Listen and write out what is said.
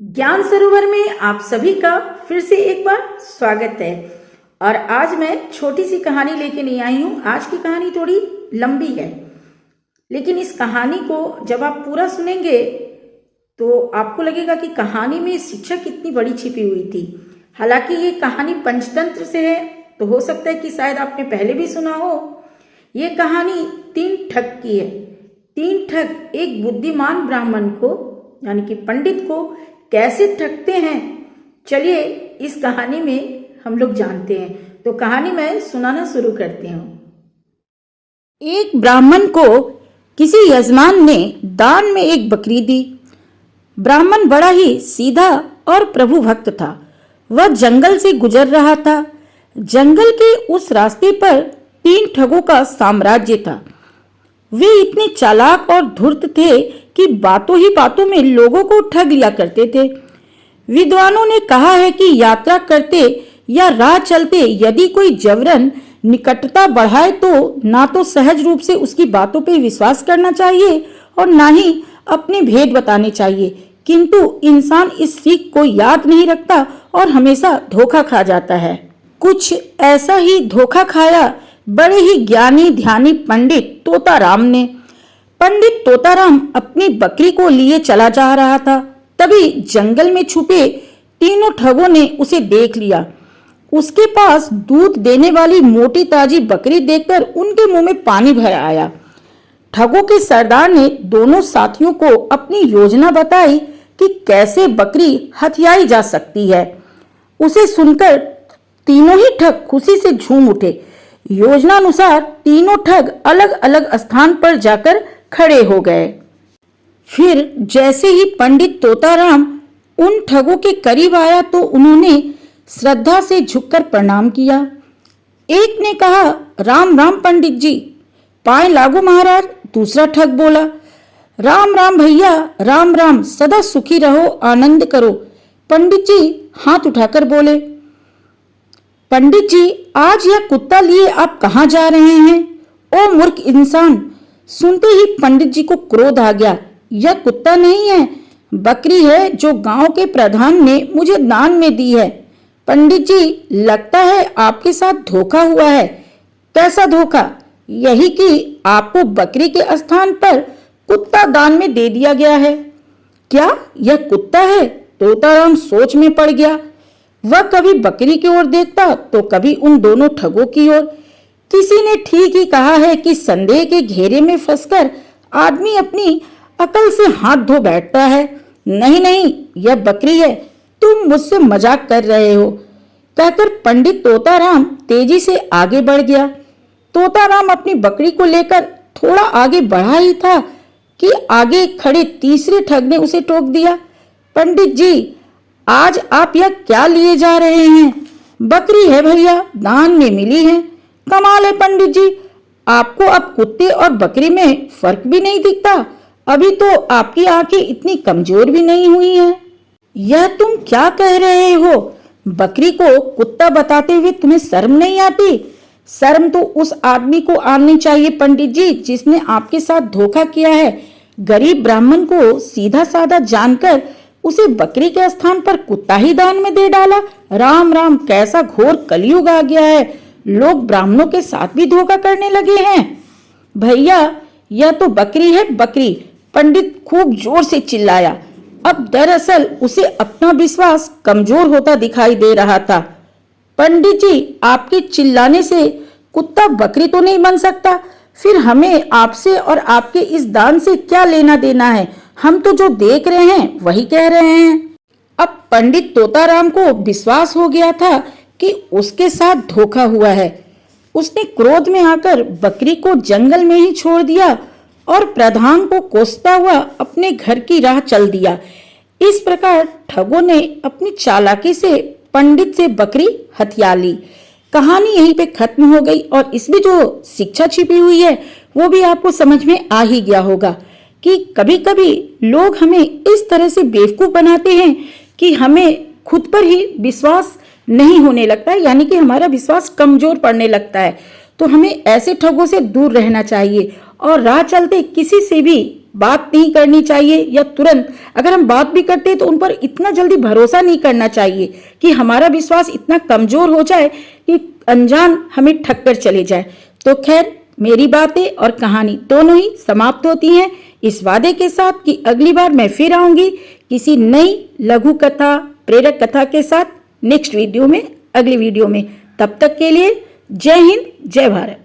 ज्ञान सरोवर में आप सभी का फिर से एक बार स्वागत है। और आज मैं छोटी सी कहानी लेके नहीं आई हूँ। आज की कहानी थोड़ी लंबी है, लेकिन इस कहानी को जब आप पूरा सुनेंगे तो आपको लगेगा कि कहानी में शिक्षा कितनी बड़ी छिपी हुई थी। हालांकि ये कहानी पंचतंत्र से है, तो हो सकता है कि शायद आपने पहले भी सुना हो। ये कहानी तीन ठग की है। तीन ठग एक बुद्धिमान ब्राह्मण को यानी कि पंडित को कैसे ठगते हैं, चलिए इस कहानी में हम लोग जानते हैं। तो कहानी मैं सुनाना शुरू करती हूँ। एक ब्राह्मण को किसी यजमान ने दान में एक बकरी दी। ब्राह्मण बड़ा ही सीधा और प्रभु भक्त था। वह जंगल से गुजर रहा था। जंगल के उस रास्ते पर तीन ठगों का साम्राज्य था। वे इतने चालाक और धूर्त थे कि बातों ही बातों में लोगों को ठग लिया करते थे। विद्वानों ने कहा है कि यात्रा करते या राह चलते यदि कोई जबरन निकटता बढ़ाए तो ना तो सहज रूप से उसकी बातों पर विश्वास करना चाहिए और ना ही अपने भेद बताने चाहिए, किंतु इंसान इस सीख को याद नहीं रखता और हमेशा धोखा खा जाता है। कुछ ऐसा ही धोखा खाया बड़े ही ज्ञानी ध्यानी पंडित तोताराम ने। पंडित तोताराम अपनी बकरी को लिए चला जा रहा था। तभी जंगल में छुपे तीनों ठगों ने उसे देख लिया। उसके पास दूध देने वाली मोटी ताजी बकरी देखकर उनके मुंह में पानी भर आया। ठगों के सरदार ने दोनों साथियों को अपनी योजना बताई कि कैसे बकरी हथियाई जा सकती है। उसे सुनकर तीनों ही ठग खुशी से झूम उठे। योजना अनुसार तीनों ठग अलग अलग स्थान पर जाकर खड़े हो गए। फिर जैसे ही पंडित तोताराम उन ठगों के करीब आया तो उन्होंने श्रद्धा से झुककर प्रणाम किया। एक ने कहा, राम राम पंडित जी। पाए लागू महाराज। दूसरा ठग बोला, राम राम भैया, राम राम, सदा सुखी रहो, आनंद करो। पंडित जी हाथ उठाकर बोले, पंडित जी आज यह कुत्ता लिए आप कहाँ जा रहे हैं? ओ मूर्ख इंसान। सुनते ही पंडित जी को क्रोध आ गया। यह कुत्ता नहीं है, बकरी है जो गांव के प्रधान ने मुझे दान में दी है। पंडित जी लगता है आपके साथ धोखा हुआ है। कैसा धोखा? यही कि आपको बकरी के स्थान पर कुत्ता दान में दे दिया गया है। क्या यह कुत्ता है? तोताराम सोच में पड़ गया। वह कभी बकरी की ओर देखता तो कभी उन दोनों ठगों की ओर। किसी ने ठीक ही कहा है कि संदेह के घेरे में फंसकर आदमी अपनी अकल से हाथ धो बैठता है। नहीं नहीं, यह बकरी है, तुम मुझसे मजाक कर रहे हो, कहकर पंडित तोताराम तेजी से आगे बढ़ गया। तोताराम अपनी बकरी को लेकर थोड़ा आगे बढ़ा ही था कि आगे खड़े तीसरे ठग ने उसे टोक दिया। पंडित जी आज आप यह क्या लिए जा रहे हैं? बकरी है भैया, दान में मिली है। कमाल है पंडित जी, आपको अब कुत्ते और बकरी में फर्क भी नहीं दिखता। अभी तो आपकी आंखें इतनी कमजोर भी नहीं हुई हैं। यह तुम क्या कह रहे हो? बकरी को कुत्ता बताते हुए तुम्हें शर्म नहीं आती? शर्म तो उस आदमी को आनी चाहिए पंडित जी जिसने आपके साथ धोखा किया है। गरीब ब्राह्मण को सीधा साधा जानकर उसे बकरी के स्थान पर कुत्ता ही दान में दे डाला। राम राम, कैसा घोर कलयुग आ गया है। लोग ब्राह्मणों के साथ भी धोखा करने लगे हैं। भैया यह तो बकरी है, बकरी। पंडित खूब जोर से चिल्लाया। अब दरअसल उसे अपना विश्वास कमजोर होता दिखाई दे रहा था। पंडित जी आपके चिल्लाने से कुत्ता बकरी तो नहीं बन सकता। फिर हमें आपसे और आपके इस दान से क्या लेना देना है? हम तो जो देख रहे हैं वही कह रहे हैं। अब पंडित तोताराम को विश्वास हो गया था कि उसके साथ धोखा हुआ है। उसने क्रोध में आकर बकरी को जंगल में ही छोड़ दिया और प्रधान को कोसता हुआ अपने घर की राह चल दिया। इस प्रकार ठगों ने अपनी चालाकी से पंडित से बकरी हथिया ली। कहानी यहीं पे खत्म हो गई और इसमें जो शिक्षा छिपी हुई है वो भी आपको समझ में आ ही गया होगा कि कभी कभी लोग हमें इस तरह से बेवकूफ बनाते हैं कि हमें खुद पर ही विश्वास नहीं होने लगता है, यानी कि हमारा विश्वास कमजोर पड़ने लगता है। तो हमें ऐसे ठगों से दूर रहना चाहिए और राह चलते किसी से भी बात नहीं करनी चाहिए, या तुरंत अगर हम बात भी करते हैं तो उन पर इतना जल्दी भरोसा नहीं करना चाहिए कि हमारा विश्वास इतना कमजोर हो जाए कि अनजान हमें ठग कर चले जाए। तो खैर, मेरी बातें और कहानी दोनों ही समाप्त होती हैं इस वादे के साथ कि अगली बार मैं फिर आऊंगी किसी नई लघु कथा, प्रेरक कथा के साथ नेक्स्ट वीडियो में, अगली वीडियो में। तब तक के लिए जय हिंद, जय भारत।